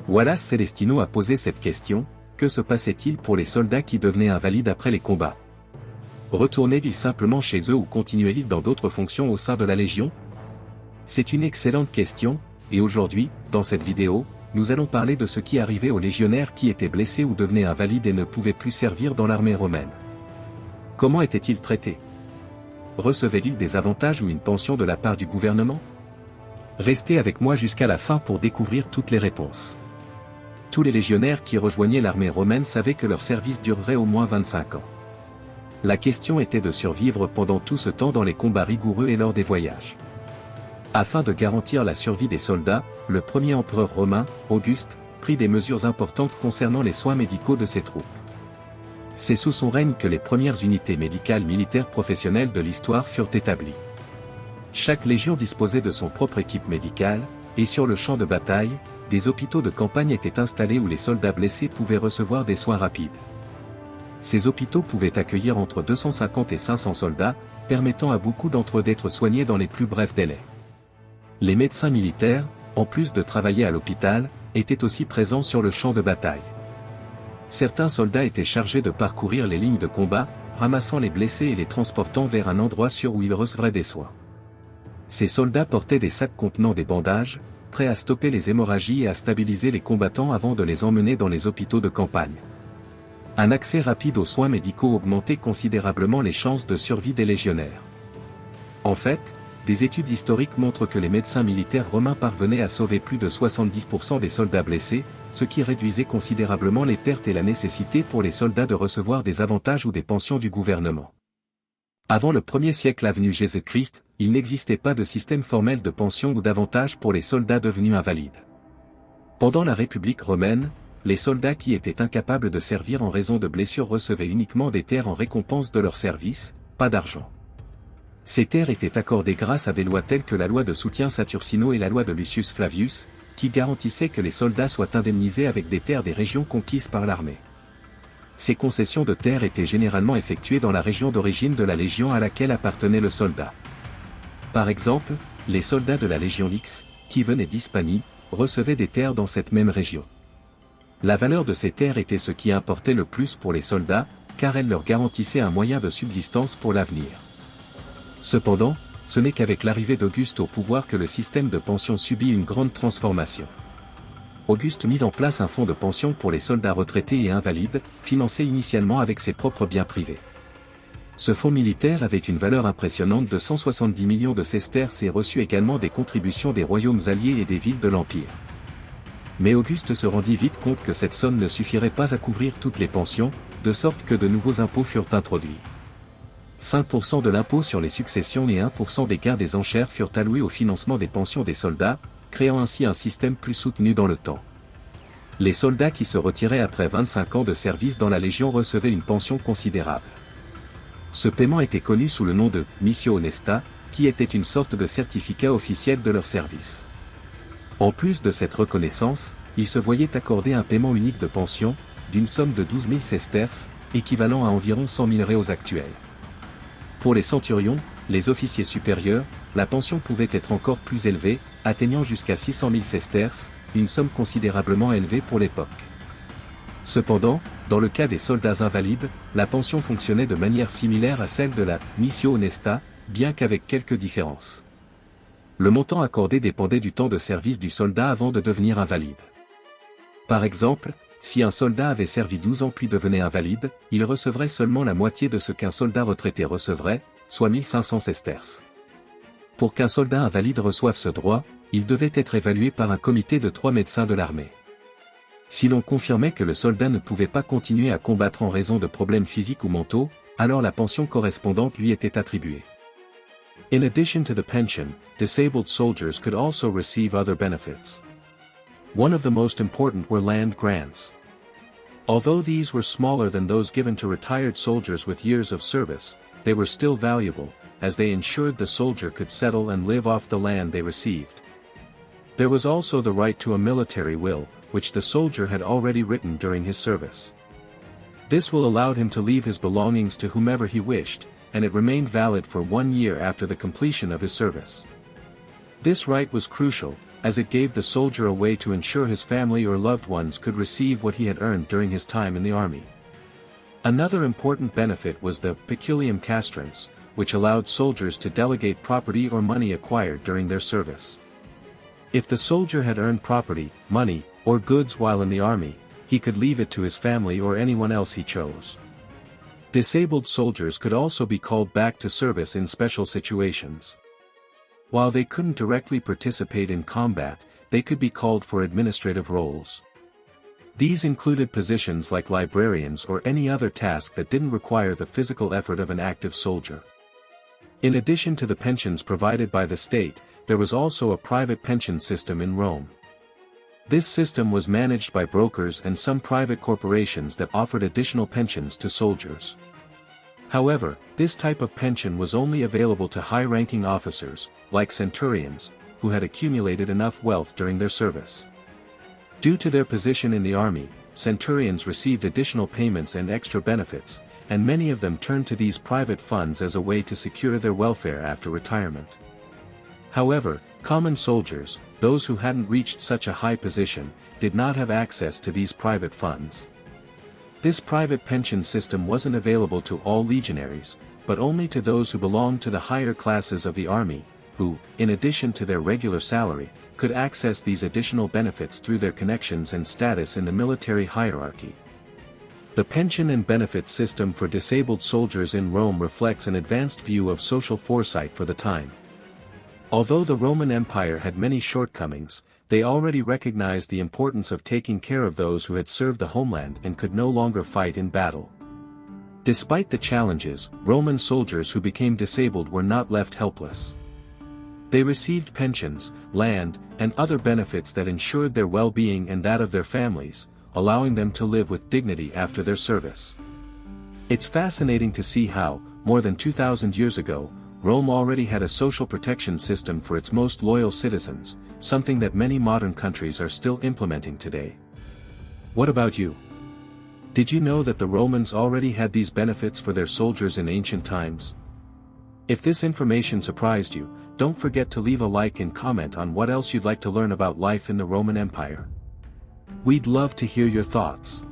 Wallace Celestino a posé cette question: que se passait-il pour les soldats qui devenaient invalides après les combats? Retournaient-ils simplement chez eux ou continuaient-ils dans d'autres fonctions au sein de la Légion? C'est une excellente question, et aujourd'hui, dans cette vidéo, nous allons parler de ce qui arrivait aux légionnaires qui étaient blessés ou devenaient invalides et ne pouvaient plus servir dans l'armée romaine. Comment étaient-ils traités? Recevaient-ils des avantages ou une pension de la part du gouvernement? Restez avec moi jusqu'à la fin pour découvrir toutes les réponses. Tous les légionnaires qui rejoignaient l'armée romaine savaient que leur service durerait au moins 25 ans. La question était de survivre pendant tout ce temps dans les combats rigoureux et lors des voyages. Afin de garantir la survie des soldats, le premier empereur romain, Auguste, prit des mesures importantes concernant les soins médicaux de ses troupes. C'est sous son règne que les premières unités médicales militaires professionnelles de l'histoire furent établies. Chaque légion disposait de son propre équipe médicale, et sur le champ de bataille, des hôpitaux de campagne étaient installés où les soldats blessés pouvaient recevoir des soins rapides. Ces hôpitaux pouvaient accueillir entre 250 et 500 soldats, permettant à beaucoup d'entre eux d'être soignés dans les plus brefs délais. Les médecins militaires, en plus de travailler à l'hôpital, étaient aussi présents sur le champ de bataille. Certains soldats étaient chargés de parcourir les lignes de combat, ramassant les blessés et les transportant vers un endroit sûr où ils recevraient des soins. Ces soldats portaient des sacs contenant des bandages, prêts à stopper les hémorragies et à stabiliser les combattants avant de les emmener dans les hôpitaux de campagne. Un accès rapide aux soins médicaux augmentait considérablement les chances de survie des légionnaires. En fait, des études historiques montrent que les médecins militaires romains parvenaient à sauver plus de 70% des soldats blessés, ce qui réduisait considérablement les pertes et la nécessité pour les soldats de recevoir des avantages ou des pensions du gouvernement. Avant le 1er siècle avenue Jésus-Christ, il n'existait pas de système formel de pension ou d'avantages pour les soldats devenus invalides. Pendant la République romaine, les soldats qui étaient incapables de servir en raison de blessures recevaient uniquement des terres en récompense de leur service, pas d'argent. Ces terres étaient accordées grâce à des lois telles que la loi de soutien Saturcino et la loi de Lucius Flavius, qui garantissaient que les soldats soient indemnisés avec des terres des régions conquises par l'armée. Ces concessions de terres étaient généralement effectuées dans la région d'origine de la légion à laquelle appartenait le soldat. Par exemple, les soldats de la légion X, qui venaient d'Hispanie, recevaient des terres dans cette même région. La valeur de ces terres était ce qui importait le plus pour les soldats, car elles leur garantissaient un moyen de subsistance pour l'avenir. Cependant, ce n'est qu'avec l'arrivée d'Auguste au pouvoir que le système de pension subit une grande transformation. Auguste mit en place un fonds de pension pour les soldats retraités et invalides, financé initialement avec ses propres biens privés. Ce fonds militaire avait une valeur impressionnante de 170 millions de sesterces et reçut également des contributions des royaumes alliés et des villes de l'Empire. Mais Auguste se rendit vite compte que cette somme ne suffirait pas à couvrir toutes les pensions, de sorte que de nouveaux impôts furent introduits. 5% de l'impôt sur les successions et 1% des gains des enchères furent alloués au financement des pensions des soldats, créant ainsi un système plus soutenu dans le temps. Les soldats qui se retiraient après 25 ans de service dans la Légion recevaient une pension considérable. Ce paiement était connu sous le nom de « missio honesta », qui était une sorte de certificat officiel de leur service. En plus de cette reconnaissance, ils se voyaient accorder un paiement unique de pension, d'une somme de 12 000 sesterces, équivalent à environ 100 000 réaux actuels. Pour les centurions, les officiers supérieurs, la pension pouvait être encore plus élevée, atteignant jusqu'à 600 000 sesterces, une somme considérablement élevée pour l'époque. Cependant, dans le cas des soldats invalides, la pension fonctionnait de manière similaire à celle de la « missio honesta », bien qu'avec quelques différences. Le montant accordé dépendait du temps de service du soldat avant de devenir invalide. Par exemple, si un soldat avait servi 12 ans puis devenait invalide, il recevrait seulement la moitié de ce qu'un soldat retraité recevrait, soit 1500 sesterces. Pour qu'un soldat invalide reçoive ce droit, il devait être évalué par un comité de 3 médecins de l'armée. Si l'on confirmait que le soldat ne pouvait pas continuer à combattre en raison de problèmes physiques ou mentaux, alors la pension correspondante lui était attribuée. In addition to the pension, disabled soldiers could also receive other benefits. One of the most important were land grants. Although these were smaller than those given to retired soldiers with years of service, they were still valuable, as they ensured the soldier could settle and live off the land they received. There was also the right to a military will, which the soldier had already written during his service. This will allowed him to leave his belongings to whomever he wished, and it remained valid for 1 year after the completion of his service. This right was crucial, as it gave the soldier a way to ensure his family or loved ones could receive what he had earned during his time in the army. Another important benefit was the peculium castrans, which allowed soldiers to delegate property or money acquired during their service. If the soldier had earned property, money, or goods while in the army, he could leave it to his family or anyone else he chose. Disabled soldiers could also be called back to service in special situations. While they couldn't directly participate in combat, they could be called for administrative roles. These included positions like librarians or any other task that didn't require the physical effort of an active soldier. In addition to the pensions provided by the state, there was also a private pension system in Rome. This system was managed by brokers and some private corporations that offered additional pensions to soldiers. However, this type of pension was only available to high-ranking officers, like centurions, who had accumulated enough wealth during their service. Due to their position in the army, centurions received additional payments and extra benefits, and many of them turned to these private funds as a way to secure their welfare after retirement. However, common soldiers, those who hadn't reached such a high position, did not have access to these private funds. This private pension system wasn't available to all legionaries, but only to those who belonged to the higher classes of the army, who, in addition to their regular salary, could access these additional benefits through their connections and status in the military hierarchy. The pension and benefit system for disabled soldiers in Rome reflects an advanced view of social foresight for the time. Although the Roman Empire had many shortcomings, they already recognized the importance of taking care of those who had served the homeland and could no longer fight in battle. Despite the challenges, Roman soldiers who became disabled were not left helpless. They received pensions, land, and other benefits that ensured their well-being and that of their families, allowing them to live with dignity after their service. It's fascinating to see how, more than 2,000 years ago, Rome already had a social protection system for its most loyal citizens, something that many modern countries are still implementing today. What about you? Did you know that the Romans already had these benefits for their soldiers in ancient times? If this information surprised you, don't forget to leave a like and comment on what else you'd like to learn about life in the Roman Empire. We'd love to hear your thoughts.